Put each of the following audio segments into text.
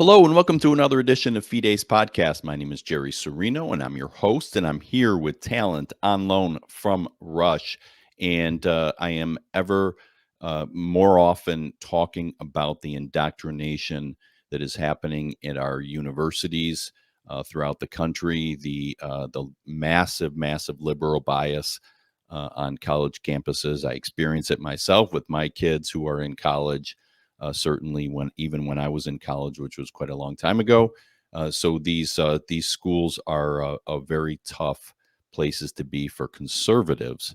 Hello and welcome to another edition of Fide's podcast. My name is Jerry Serino and I'm your host, and I'm here with talent on loan from Rush. And I am ever more often talking about the indoctrination that is happening at our universities throughout the country, the massive liberal bias on college campuses. I experience it myself with my kids who are in college. Certainly, even when I was in college, which was quite a long time ago. So these schools are very tough places to be for conservatives,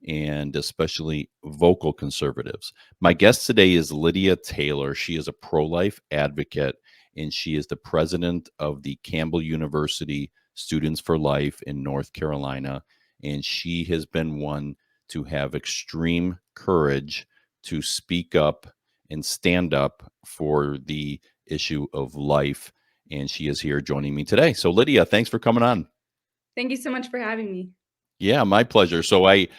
and especially vocal conservatives. My guest today is Lydia Taylor. She is a pro-life advocate, and she is the president of the Campbell University Students for Life in North Carolina. And she has been one to have extreme courage to speak up and stand up for the issue of life. And she is here joining me today. So, Lydia, thanks for coming on. Thank you so much for having me. Yeah, my pleasure. So, way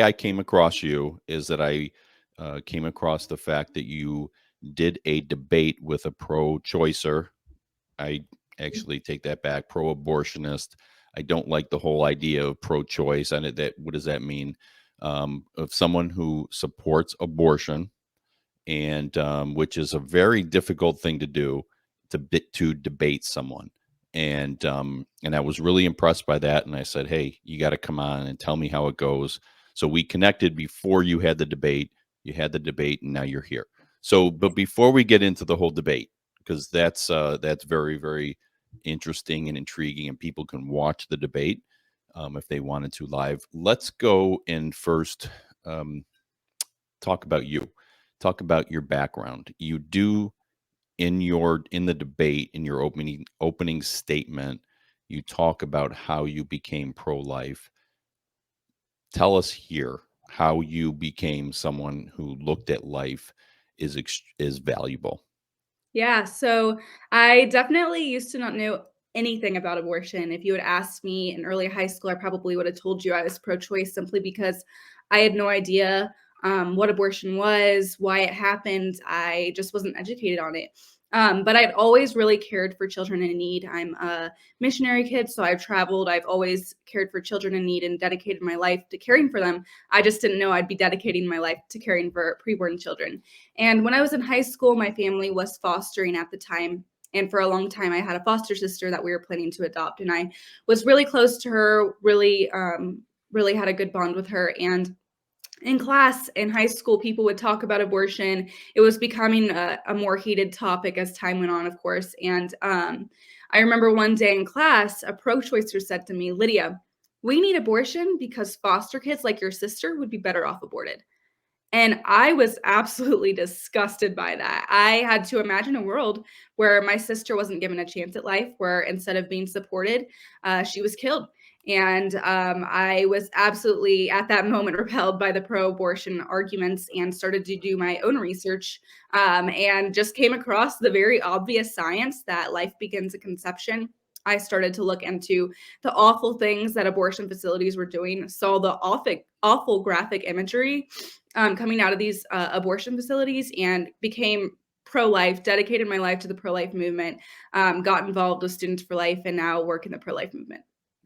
I came across you is that I came across the fact that you did a debate with a pro-choicer. I actually take that back, pro-abortionist. I don't like the whole idea of pro-choice. And that, what does that mean? Of someone who supports abortion, and which is a very difficult thing to do, to debate someone. And I was really impressed by that. And I said, "Hey, you got to come on and tell me how it goes." So we connected before you had the debate. You had the debate, and now you're here. So, but before we get into the whole debate, because that's very interesting and intriguing, and people can watch the debate if they wanted to live. Let's go and first um, talk about you. Talk about your background. You do in the debate, in your opening statement, you talk about how you became pro-life. Tell us here how you became someone who looked at life is valuable. Yeah, so I definitely used to not know anything about abortion. If you had asked me in early high school, I probably would have told you I was pro choice simply because I had no idea what abortion was, why it happened. I just wasn't educated on it. But I'd always really cared for children in need. I'm a missionary kid, so I've traveled. I've always cared for children in need and dedicated my life to caring for them. I just didn't know I'd be dedicating my life to caring for preborn children. And when I was in high school, my family was fostering at the time. And for a long time, I had a foster sister that we were planning to adopt. And I was really close to her, really had a good bond with her. And in class in high school, people would talk about abortion. It was becoming a more heated topic as time went on, of course. And I remember one day in class, a pro-choicer said to me, "Lydia, we need abortion because foster kids like your sister would be better off aborted." And I was absolutely disgusted by that. I had to imagine a world where my sister wasn't given a chance at life, where instead of being supported, she was killed. And I was absolutely at that moment repelled by the pro abortion arguments and started to do my own research, and just came across the very obvious science that life begins at conception. I started to look into the awful things that abortion facilities were doing, saw the awful graphic imagery coming out of these abortion facilities, and became pro-life, dedicated my life to the pro-life movement, got involved with Students for Life, and now work in the pro-life movement.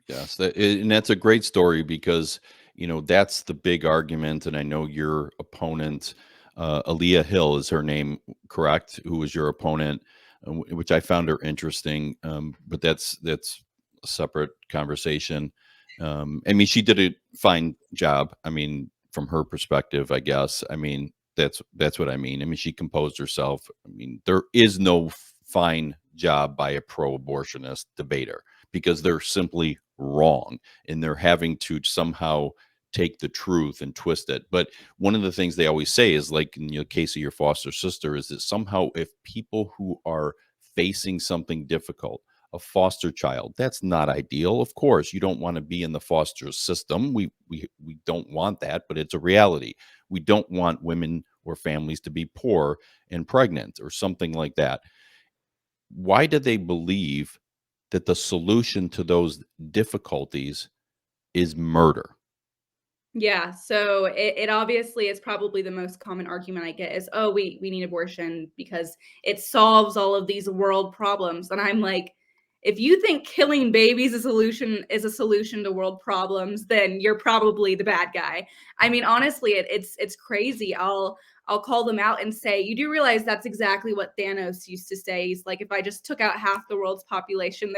Yes, and that's a great story because that's the big argument. And I know your opponent, Aaliyah Hill, is her name, correct? Who was your opponent, which I found her interesting. But that's a separate conversation. I mean, she did a fine job. I mean, from her perspective, I guess. I mean, that's what I mean. I mean, she composed herself. I mean, there is no fine job by a pro-abortionist debater, because they're simply wrong, and they're having to somehow take the truth and twist it. But one of the things they always say is, like in the case of your foster sister, is that somehow if people who are facing something difficult, a foster child, that's not ideal. Of course, you don't want to be in the foster system. We don't want that, but it's a reality. We don't want women or families to be poor and pregnant or something like that. Why do they believe that the solution to those difficulties is murder? Yeah, so it obviously is probably the most common argument I get is, "Oh, we need abortion because it solves all of these world problems." And I'm like, if you think killing babies is a solution to world problems, then you're probably the bad guy. I mean, honestly, it's crazy. I'll call them out and say, "You do realize that's exactly what Thanos used to say. He's like, if I just took out half the world's population,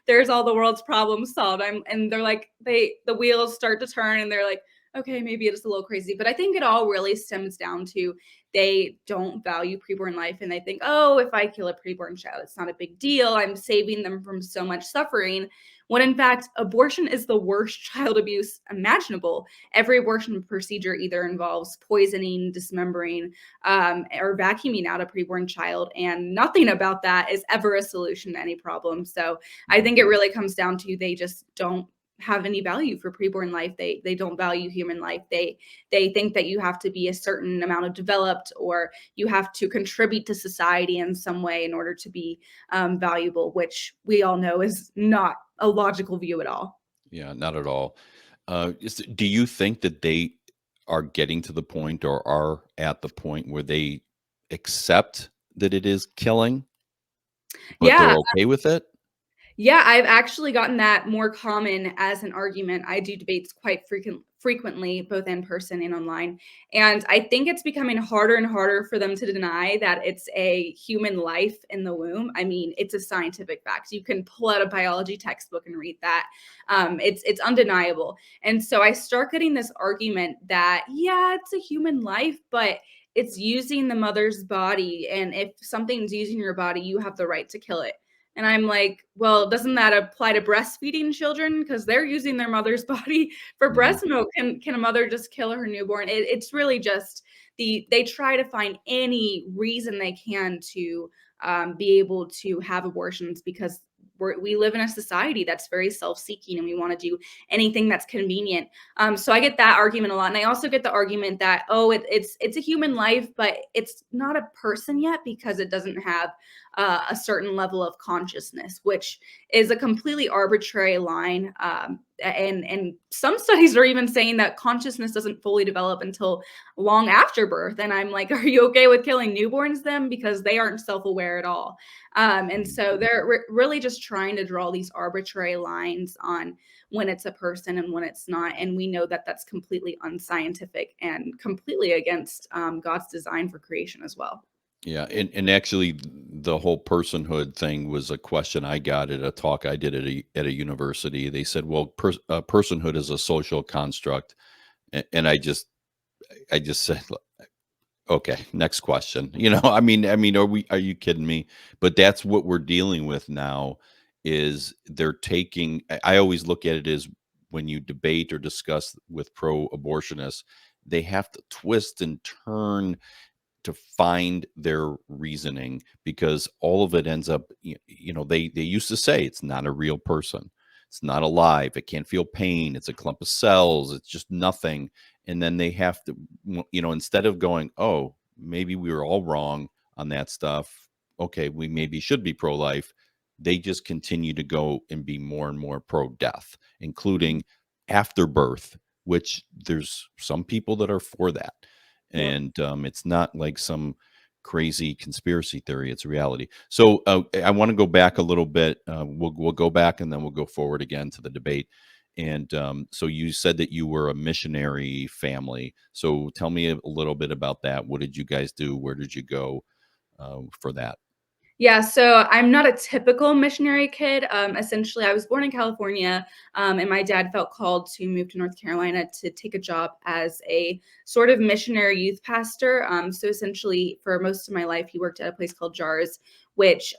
there's all the world's problems solved." And they're like, the wheels start to turn, and they're like, okay, maybe it is a little crazy, but I think it all really stems down to they don't value preborn life and they think, oh, if I kill a preborn child, it's not a big deal. I'm saving them from so much suffering. When in fact, abortion is the worst child abuse imaginable. Every abortion procedure either involves poisoning, dismembering, or vacuuming out a preborn child, and nothing about that is ever a solution to any problem. So I Mhm. think it really comes down to they just don't have any value for preborn life. They don't value human life. They think that you have to be a certain amount of developed, or you have to contribute to society in some way in order to be valuable, which we all know is not a logical view at all. Yeah, not at all. Do you think that they are getting to the point or are at the point where they accept that it is killing, but Yeah, they're okay with it? yeah, I've actually gotten that more common as an argument. I do debates quite frequently, both in person and online. And I think it's becoming harder and harder for them to deny that it's a human life in the womb. I mean, it's a scientific fact. You can pull out a biology textbook and read that. It's undeniable. And so I start getting this argument that, yeah, it's a human life, but it's using the mother's body. And if something's using your body, you have the right to kill it. And I'm like, well, doesn't that apply to breastfeeding children? Because they're using their mother's body for Mhm. breast milk. Can a mother just kill her newborn? It's really just they try to find any reason they can to be able to have abortions because we live in a society that's very self-seeking and we want to do anything that's convenient. So I get that argument a lot, and I also get the argument that oh, it's a human life, but it's not a person yet because it doesn't have a certain level of consciousness, which is a completely arbitrary line. And some studies are even saying that consciousness doesn't fully develop until long after birth. And I'm like, are you okay with killing newborns then? Because they aren't self-aware at all. And Mhm. so they're really just trying to draw these arbitrary lines on when it's a person and when it's not. And we know that that's completely unscientific and completely against God's design for creation as well. Yeah, and actually, the whole personhood thing was a question I got at a talk I did at a university. They said, "Well, personhood is a social construct," and I just said, "Okay, next question." I mean, are you kidding me? But that's what we're dealing with now. Is they're taking? I always look at it as when you debate or discuss with pro-abortionists, they have to twist and turn to find their reasoning because all of it ends up they used to say it's not a real person, it's not alive, it can't feel pain, it's a clump of cells, it's just nothing. And then they have to instead of going, oh, maybe we were all wrong on that stuff, okay, we maybe should be pro-life, they just continue to go and be more and more pro-death, including after birth, which there's some people that are for that. Yep. And it's not like some crazy conspiracy theory, it's reality. So I want to go back a little bit. We'll go back and then we'll go forward again to the debate. And so you said that you were a missionary family, so tell me a little bit about that. What did you guys do? Where did you go for that? Yeah, so I'm not a typical missionary kid. Essentially, I was born in California, and my dad felt called to move to North Carolina to take a job as a sort of missionary youth pastor. So essentially, for most of my life, he worked at a place called JARS, which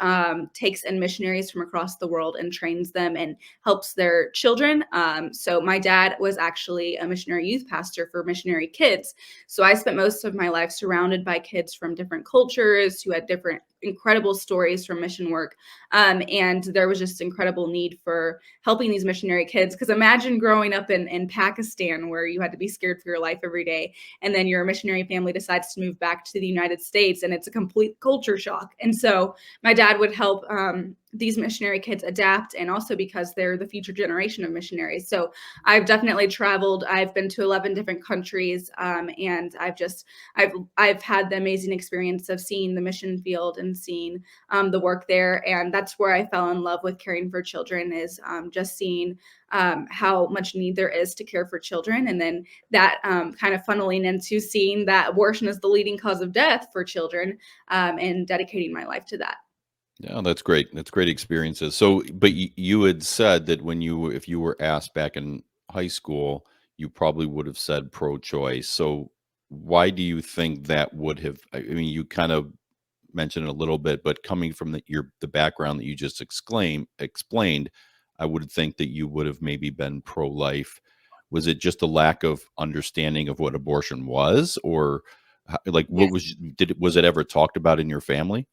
takes in missionaries from across the world and trains them and helps their children. So my dad was actually a missionary youth pastor for missionary kids. So I spent most of my life surrounded by kids from different cultures who had different incredible stories from mission work. And there was just incredible need for helping these missionary kids. Because imagine growing up in Pakistan where you had to be scared for your life every day. And then your missionary family decides to move back to the United States and it's a complete culture shock. And so my dad would help these missionary kids adapt, and also because they're the future generation of missionaries. So I've definitely traveled. I've been to 11 different countries, and I've had the amazing experience of seeing the mission field and seeing the work there. And that's where I fell in love with caring for children, is just seeing how much need there is to care for children. And then that kind of funneling into seeing that abortion is the leading cause of death for children, and dedicating my life to that. Yeah, that's great. That's great experiences. So, but you had said that if you were asked back in high school, you probably would have said pro-choice. So, why do you think that would have? I mean, you kind of mentioned it a little bit, but coming from the background that you just explained, I would think that you would have maybe been pro-life. Was it just a lack of understanding of what abortion was, or like what Yes. was it ever talked about in your family?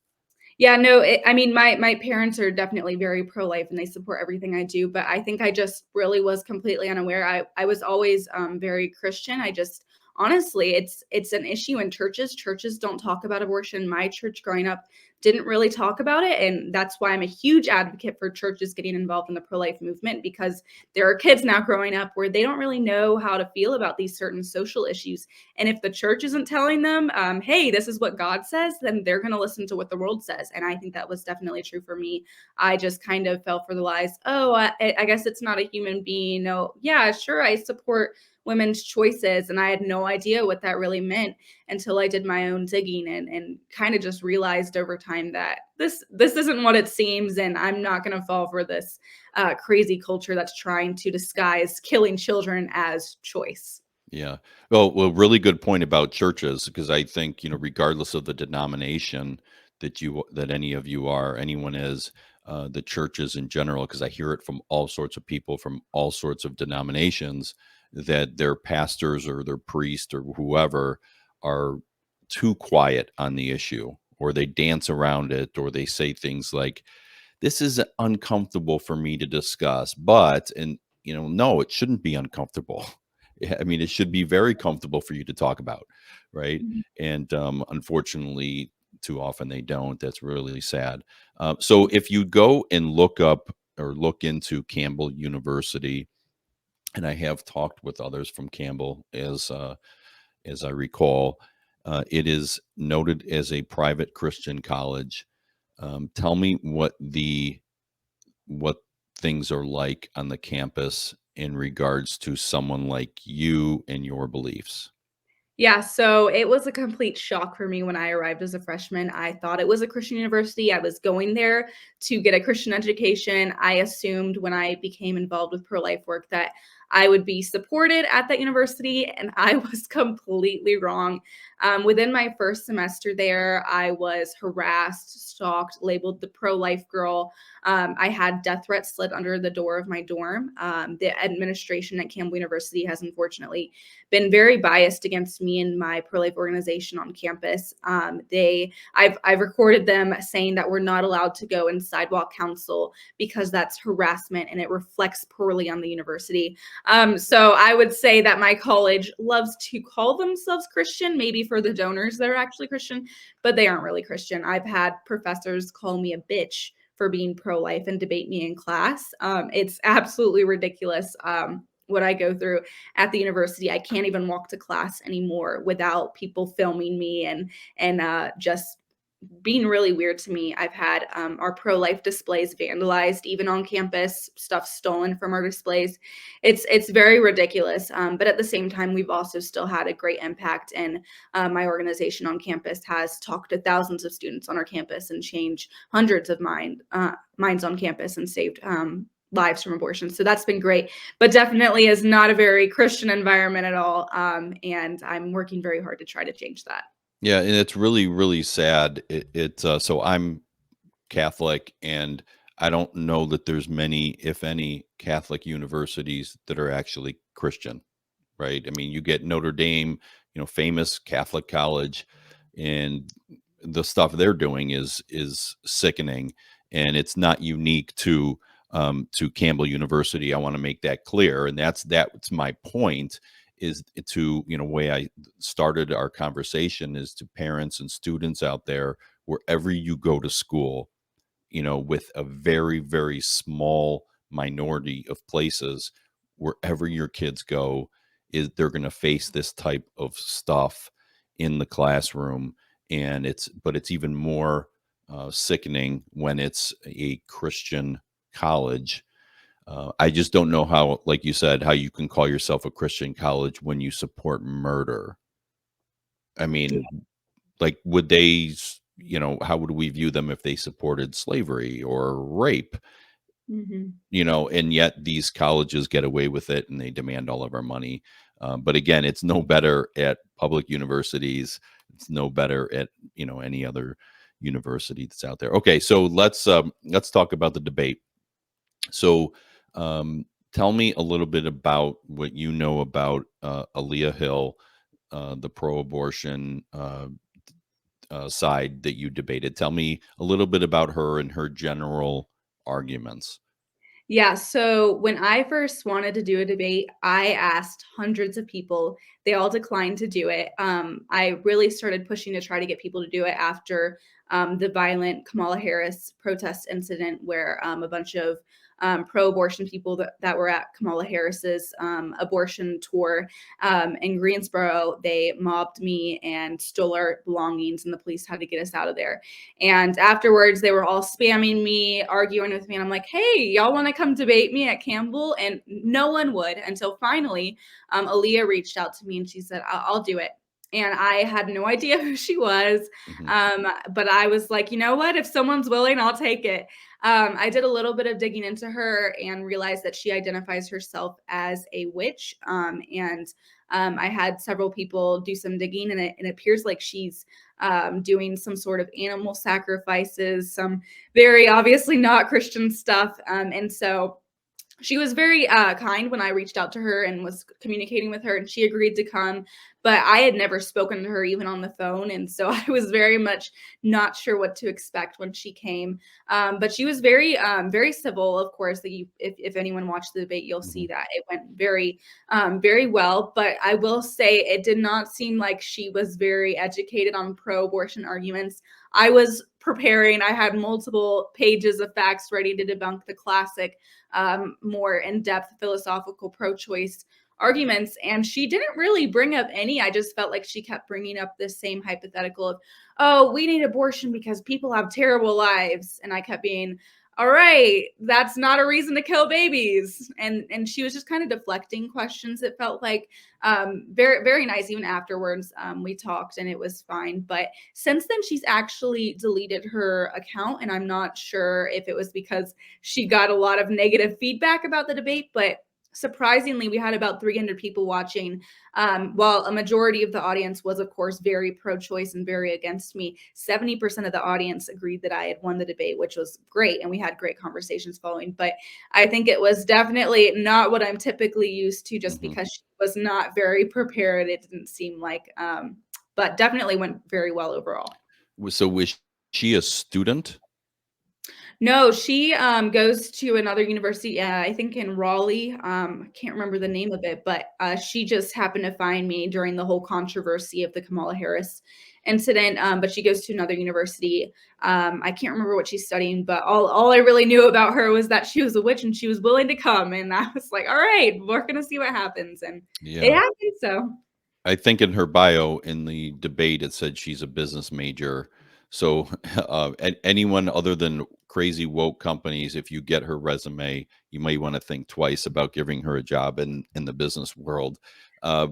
Yeah, no, I mean, my parents are definitely very pro-life and they support everything I do, but I think I just really was completely unaware. I was always very Christian. I just honestly, it's an issue in churches. Churches don't talk about abortion. My church growing up didn't really talk about it, and that's why I'm a huge advocate for churches getting involved in the pro-life movement, because there are kids now growing up where they don't really know how to feel about these certain social issues. And if the church isn't telling them, hey, this is what God says, then they're going to listen to what the world says. And I think that was definitely true for me. I just kind of fell for the lies. Oh, I guess it's not a human being. No, yeah, sure, I support women's choices. And I had no idea what that really meant until I did my own digging, and kind of just realized over time that this isn't what it seems. And I'm not going to fall for this crazy culture that's trying to disguise killing children as choice. Yeah. Really good point about churches, because I think, regardless of the denomination that any of you are, anyone is, the churches in general, because I hear it from all sorts of people from all sorts of denominations, that their pastors or their priest or whoever are too quiet on the issue, or they dance around it, or they say things like, this is uncomfortable for me to discuss, and no, it shouldn't be uncomfortable. Yeah, I mean, it should be very comfortable for you to talk about, right? Mhm. And unfortunately, too often they don't. That's really sad. So if you go and look up or look into Campbell University, and I have talked with others from Campbell, as I recall, it is noted as a private Christian college. Tell me what things are like on the campus in regards to someone like you and your beliefs. Yeah, so it was a complete shock for me when I arrived as a freshman. I thought it was a Christian university. I was going there to get a Christian education. I assumed when I became involved with pro life work that I would be supported at that university, and I was completely wrong. Within my first semester there, I was harassed, stalked, labeled the pro life girl. I had death threats slid under the door of my dorm. The administration at Campbell University has unfortunately been very biased against me and my pro-life organization on campus. I've recorded them saying that we're not allowed to go in sidewalk council because that's harassment and it reflects poorly on the university. So I would say that my college loves to call themselves Christian, maybe for the donors that are actually Christian, but they aren't really Christian. I've had professors call me a bitch for being pro-life and debate me in class. It's absolutely ridiculous. What I go through at the university. I can't even walk to class anymore without people filming me, and just being really weird to me. I've had our pro life displays vandalized, even on campus, stuff stolen from our displays. It's very ridiculous. But at the same time, we've also still had a great impact, and my organization on campus has talked to thousands of students on our campus and changed hundreds of minds on campus and saved lives from abortion. So that's been great, but definitely is not a very Christian environment at all. And I'm working very hard to try to change that. Yeah, and it's really, really sad. So I'm Catholic, and I don't know that there's many, if any, Catholic universities that are actually Christian, right? I mean, you get Notre Dame, famous Catholic college, and the stuff they're doing is sickening, and it's not unique to Campbell University. I want to make that clear, and that's my point. Is to way I started our conversation is to parents and students out there, wherever you go to school, with a very, very small minority of places, wherever your kids go, is they're going to face this type of stuff in the classroom. And it's even more sickening when it's a Christian college. I just don't know how, like you said, how you can call yourself a Christian college when you support murder. I mean, like, would how would we view them if they supported slavery or rape? Mhm. And yet these colleges get away with it and they demand all of our money. But again, it's no better at public universities. It's no better at, any other university that's out there. Okay. So let's talk about the debate. So, tell me a little bit about what you know about Aaliyah Hill, the pro-abortion side that you debated. Tell me a little bit about her and her general arguments. Yeah, so when I first wanted to do a debate, I asked hundreds of people. They all declined to do it. I really started pushing to try to get people to do it after the violent Kamala Harris protest incident, where a bunch of pro-abortion people that were at Kamala Harris's abortion tour in Greensboro, they mobbed me and stole our belongings, and the police had to get us out of there. And afterwards, they were all spamming me, arguing with me. And I'm like, hey, y'all want to come debate me at Campbell? And no one would, until finally Aaliyah reached out to me and she said, I'll do it. And I had no idea who she was. Hmm. But I was like, you know what? If someone's willing, I'll take it. I did a little bit of digging into her and realized that she identifies herself as a witch. I had several people do some digging, and it appears like she's doing some sort of animal sacrifices, some very obviously not Christian stuff. And so she was very kind when I reached out to her and was communicating with her, and she agreed to come. But I had never spoken to her even on the phone, and so I was very much not sure what to expect when she came. But she was very civil, of course. That if anyone watched the debate, you'll Hmm. see that it went very well. But I will say it did not seem like she was very educated on pro-abortion arguments. I was preparing. I had multiple pages of facts ready to debunk the classic more in-depth philosophical pro-choice arguments, and she didn't really bring up any. I just felt like she kept bringing up this same hypothetical of, oh, we need abortion because people have terrible lives, and I kept being, all right, that's not a reason to kill babies. And she was just kind of deflecting questions. It felt like very nice. Even afterwards, we talked and it was fine. But since then, she's actually deleted her account, and I'm not sure if it was because she got a lot of negative feedback about the debate. But surprisingly, we had about 300 people watching. While a majority of the audience was, of course, very pro-choice and very against me, 70% of the audience agreed that I had won the debate, which was great, and we had great conversations following. But I think it was definitely not what I'm typically used to, just Hmm. because she was not very prepared. It didn't seem like, but definitely went very well overall. So was she a student? No, she goes to another university, I think in Raleigh. I can't remember the name of it, but she just happened to find me during the whole controversy of the Kamala Harris incident. But she goes to another university. I can't remember what she's studying, but all I really knew about her was that she was a witch and she was willing to come. And I was like, all right, we're gonna see what happens. And it Yeah. happened. So I think in her bio in the debate it said she's a business major. So anyone other than crazy woke companies, if you get her resume, you might want to think twice about giving her a job in the business world. Uh,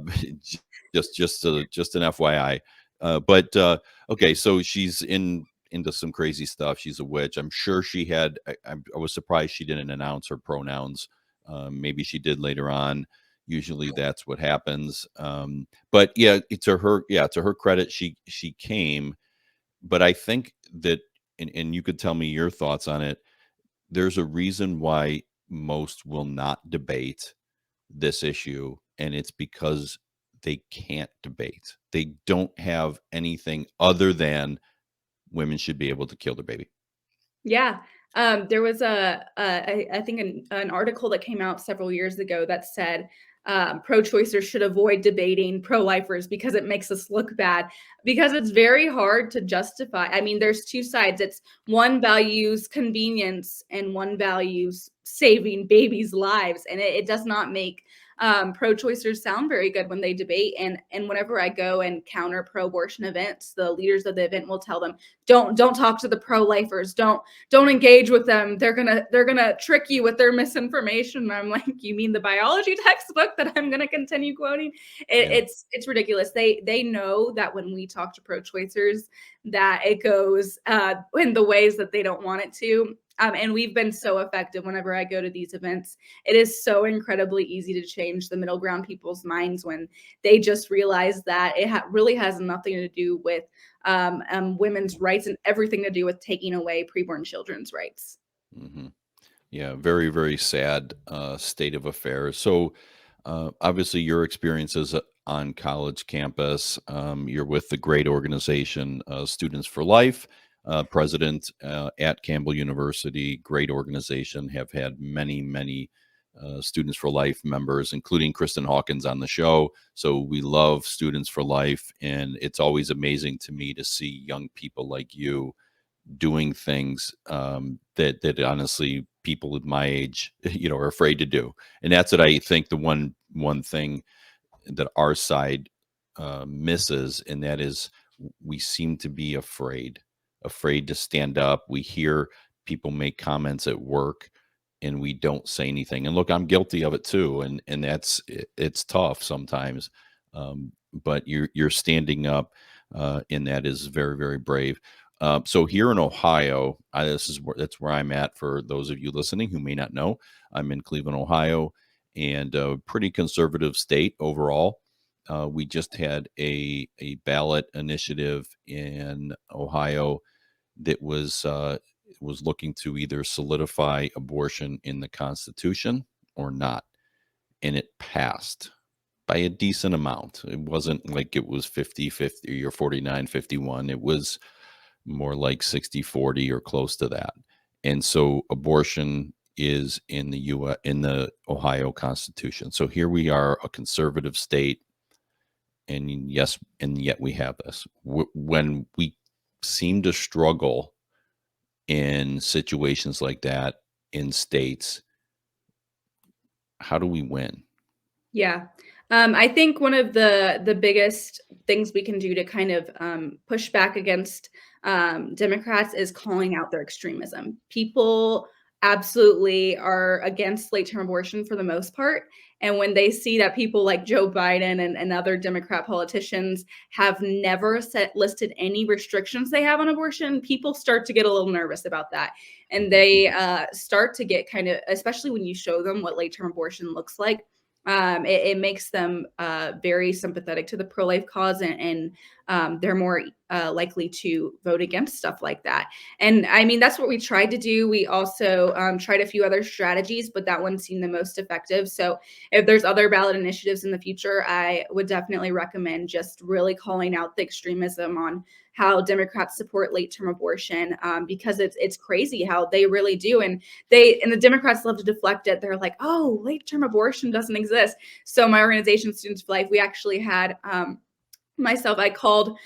just an FYI. But okay, so she's into some crazy stuff. She's a witch. I'm sure she had. I was surprised she didn't announce her pronouns. Maybe she did later on. Usually that's what happens. But yeah, to her credit, she came. But I think that, and you could tell me your thoughts on it. There's a reason why most will not debate this issue, and it's because they can't debate. They don't have anything other than women should be able to kill their baby. yeah. There was I think an article that came out several years ago that said pro-choicers should avoid debating pro-lifers because it makes us look bad, because it's very hard to justify. I mean, there's two sides. It's one values convenience and one values saving babies' lives, and it does not make pro-choicers sound very good when they debate. And whenever I go and counter pro-abortion events, the leaders of the event will tell them, don't talk to the pro-lifers, don't engage with them, they're gonna trick you with their misinformation. And I'm like, you mean the biology textbook that I'm gonna continue quoting? Yeah. It's ridiculous. They know that when we talk to pro-choicers, that it goes in the ways that they don't want it to. And we've been so effective whenever I go to these events. It is so incredibly easy to change the middle ground people's minds when they just realize that it really has nothing to do with women's rights and everything to do with taking away preborn children's rights. Hmm. Yeah, very, very sad state of affairs. So, obviously, your experiences on college campus, you're with the great organization, Students for Life, president at Campbell University, great organization, have had many, many Students for Life members, including Kristen Hawkins on the show. So, we love Students for Life, and it's always amazing to me to see young people like you doing things that honestly people of my age, are afraid to do. And that's what I think the one thing that our side misses, and that is we seem to be afraid to stand up. We hear people make comments at work, and we don't say anything. And look, I'm guilty of it too, and it's tough sometimes. But you're standing up, and that is very, very brave. So here in Ohio, that's where I'm at. For those of you listening who may not know, I'm in Cleveland, Ohio, and a pretty conservative state overall. We just had a ballot initiative in Ohio that was looking to either solidify abortion in the Constitution or not, and it passed by a decent amount. It wasn't like it was 50-50 or 49-51. It was more like 60-40 or close to that. And so abortion is in the US, in the Ohio Constitution. So here we are, a conservative state, and yes, and yet we have this. When we seem to struggle in situations like that in states, how do we win? Yeah. I think one of the biggest things we can do to kind of push back against Democrats is calling out their extremism. People absolutely are against late term abortion for the most part. And when they see that people like Joe Biden and other Democrat politicians have never listed any restrictions they have on abortion, people start to get a little nervous about that. And Mhm. they start to get kind of, especially when you show them what late term abortion looks like, it makes them very sympathetic to the pro-life cause, and they're more likely to vote against stuff like that. And I mean, that's what we tried to do. We also tried a few other strategies, but that one seemed the most effective. So if there's other ballot initiatives in the future, I would definitely recommend just really calling out the extremism on how Democrats support late-term abortion, because it's crazy how they really do. And the Democrats love to deflect it. They're like, oh, late-term abortion doesn't exist. So my organization, Students for Life, we actually had I called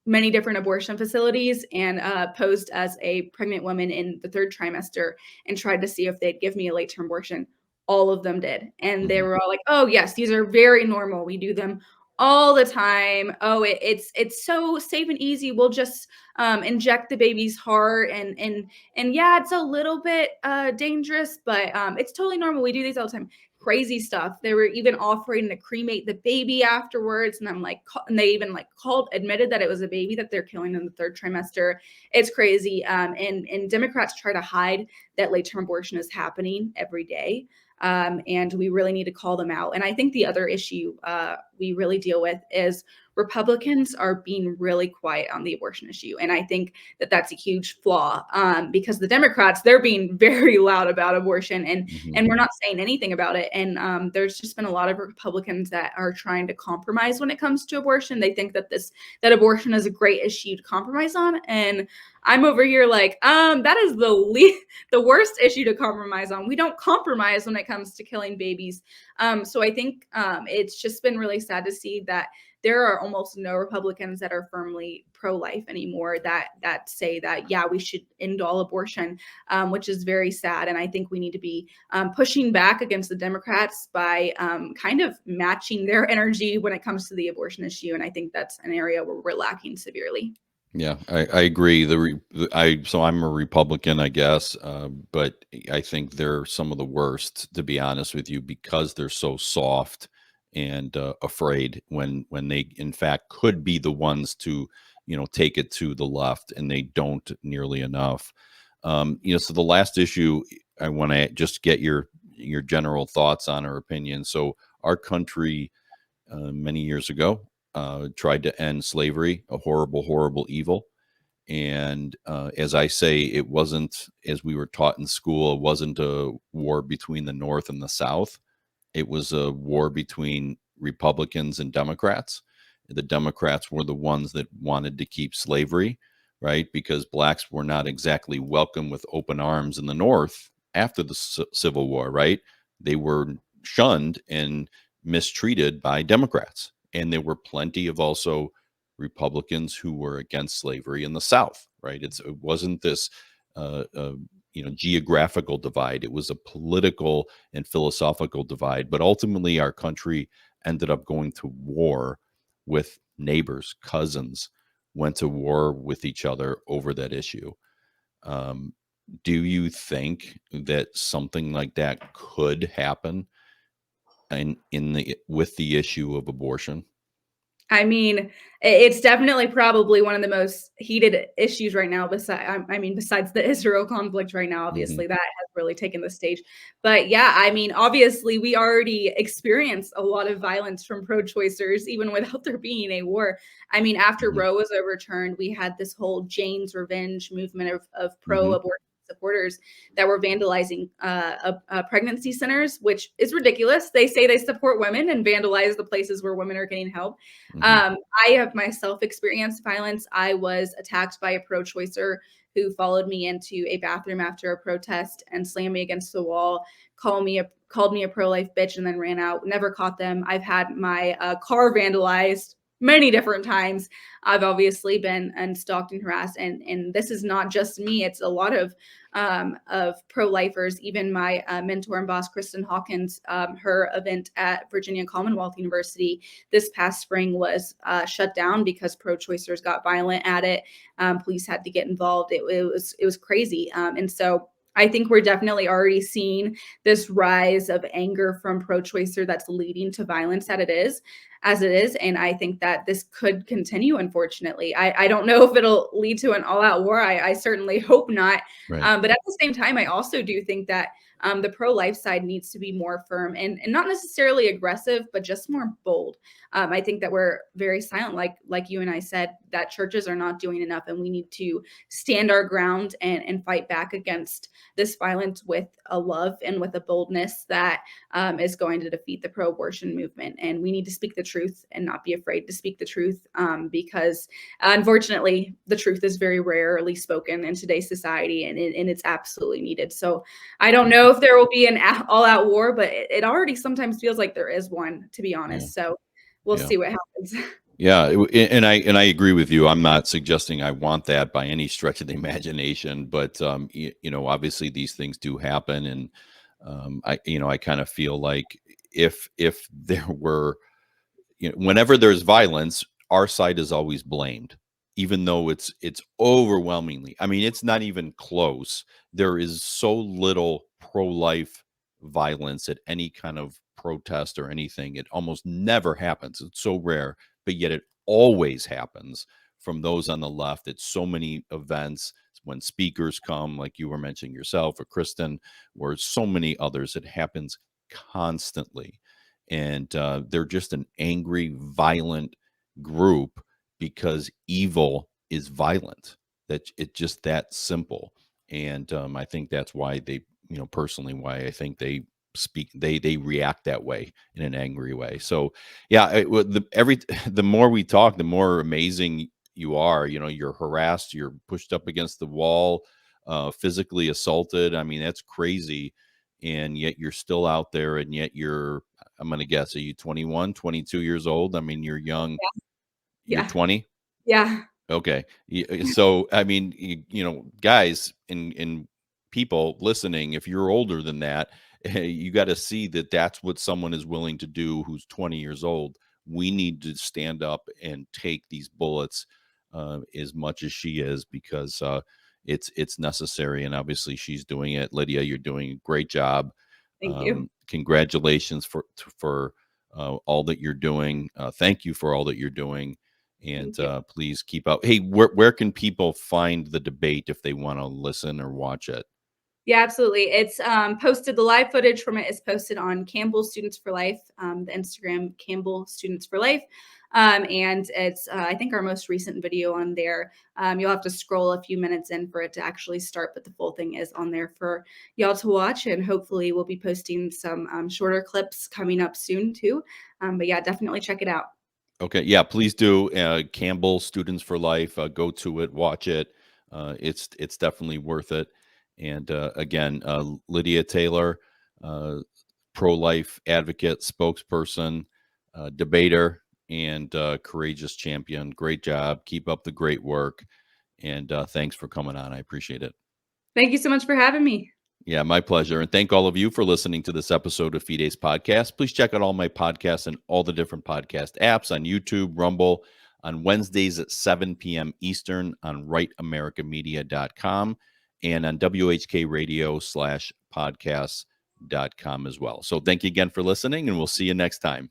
many different abortion facilities and posed as a pregnant woman in the third trimester and tried to see if they'd give me a late term abortion. All of them did. And they Mhm. were all like, oh, yes, these are very normal. We do them all the time. Oh, it's so safe and easy. We'll just inject the baby's heart, and yeah, it's a little bit dangerous, but it's totally normal. We do these all the time. Crazy stuff. They were even offering to cremate the baby afterwards, and I'm like, and they even like admitted that it was a baby that they're killing in the third trimester. It's crazy. And Democrats try to hide that late term abortion is happening every day. And we really need to call them out. And I think the other issue we really deal with is Republicans are being really quiet on the abortion issue. And I think that that's a huge flaw, because the Democrats, they're being very loud about abortion, Mhm. and we're not saying anything about it. And there's just been a lot of Republicans that are trying to compromise when it comes to abortion. They think that that abortion is a great issue to compromise on. And I'm over here like, that is the worst issue to compromise on. We don't compromise when it comes to killing babies. So I think it's just been really sad to see that there are almost no Republicans that are firmly pro-life anymore, that say that, yeah, we should end all abortion, which is very sad. And I think we need to be pushing back against the Democrats by kind of matching their energy when it comes to the abortion issue. And I think that's an area where we're lacking severely. Yeah, I agree. So I'm a Republican, I guess, but I think they're some of the worst, to be honest with you, because they're so soft and afraid when they, in fact, could be the ones to, take it to the left, and they don't nearly enough. So the last issue I want to just get your general thoughts on or opinion. So our country many years ago tried to end slavery, a horrible, horrible evil. And as I say, it wasn't, as we were taught in school, it wasn't a war between the North and the South. It was a war between Republicans and Democrats. The Democrats were the ones that wanted to keep slavery, right? Because blacks were not exactly welcome with open arms in the North after the Civil War, right? They were shunned and mistreated by Democrats. And there were plenty of also Republicans who were against slavery in the South, right? It wasn't this, uh, uh, geographical divide. It was a political and philosophical divide. But ultimately, our country ended up going to war with neighbors, cousins, went to war with each other over that issue. Um, do you think that something like that could happen in the with the issue of abortion? I mean, it's definitely probably one of the most heated issues right now. Besides the Israel conflict right now, Hmm. obviously that has really taken the stage. But yeah, I mean, obviously we already experienced a lot of violence from pro-choicers, even without there being a war. I mean, after Hmm. Roe was overturned, we had this whole Jane's Revenge movement of Hmm. pro-abortion supporters that were vandalizing pregnancy centers, which is ridiculous. They say they support women and vandalize the places where women are getting help. Hmm. I have myself experienced violence. I was attacked by a pro-choicer who followed me into a bathroom after a protest and slammed me against the wall, called me a pro-life bitch, and then ran out. Never caught them. I've had my car vandalized many different times. I've obviously been stalked and harassed, and this is not just me. It's a lot of pro-lifers. Even my mentor and boss, Kristen Hawkins, her event at Virginia Commonwealth University this past spring was shut down because pro-choicers got violent at it. Police had to get involved. It was crazy, and so I think we're definitely already seeing this rise of anger from pro-choicer that's leading to violence as it is. And I think that this could continue, unfortunately. I don't know if it'll lead to an all-out war. I certainly hope not. Right. But at the same time, I also do think that the pro-life side needs to be more firm and not necessarily aggressive, but just more bold. I think that we're very silent, like you and I said, that churches are not doing enough, and we need to stand our ground and fight back against this violence with a love and with a boldness that is going to defeat the pro-abortion movement. And we need to speak the truth and not be afraid to speak the truth, because unfortunately, the truth is very rarely spoken in today's society, and it's absolutely needed. So I don't know if there will be an all-out war, but it already sometimes feels like there is one, to be Yeah. honest. So we'll Yeah. see what happens. Yeah, and I agree with you. I'm not suggesting I want that by any stretch of the imagination, but obviously these things do happen, and I kind of feel like if there were, whenever there's violence, our side is always blamed, even though it's overwhelmingly. I mean, it's not even close. There is so little pro-life violence at any kind of protest or anything. It almost never happens. It's so rare, but yet it always happens from those on the left at so many events when speakers come, like you were mentioning yourself or Kristen, or so many others. It happens constantly, and they're just an angry, violent, group because evil is violent. That it's just that simple. And I think that's why they, personally, why I think they react that way in an angry way. So yeah, the more we talk, the more amazing you are. You're harassed, you're pushed up against the wall, physically assaulted. I mean, that's crazy. And yet you're still out there, and yet I'm going to guess, are you 21, 22 years old? I mean, you're young. You're Yeah. 20? Yeah. Okay. So, I mean, guys and people listening, if you're older than that, you got to see that that's what someone is willing to do who's 20 years old. We need to stand up and take these bullets as much as she is, because it's necessary. And obviously, she's doing it. Lydia, you're doing a great job. Thank you. Congratulations for all that you're doing. Thank you for all that you're doing, and Thank you. please keep up. Hey, where can people find the debate if they want to listen or watch it? Yeah, absolutely. It's posted. The live footage from it is posted on Campbell Students for Life, the Instagram Campbell Students for Life, and it's I think our most recent video on there. You'll have to scroll a few minutes in for it to actually start, but the full thing is on there for y'all to watch. And hopefully, we'll be posting some shorter clips coming up soon too. But yeah, definitely check it out. Okay, yeah, please do. Campbell Students for Life. Go to it, watch it. It's definitely worth it. And again, Lydia Taylor, uh, pro-life advocate, spokesperson, debater, and courageous champion. Great job. Keep up the great work. And thanks for coming on. I appreciate it. Thank you so much for having me. Yeah, my pleasure. And thank all of you for listening to this episode of Fide's podcast. Please check out all my podcasts and all the different podcast apps on YouTube, Rumble, on Wednesdays at 7 p.m. Eastern on rightamericamedia.com and on WHK radio /podcasts.com as well. So thank you again for listening, and we'll see you next time.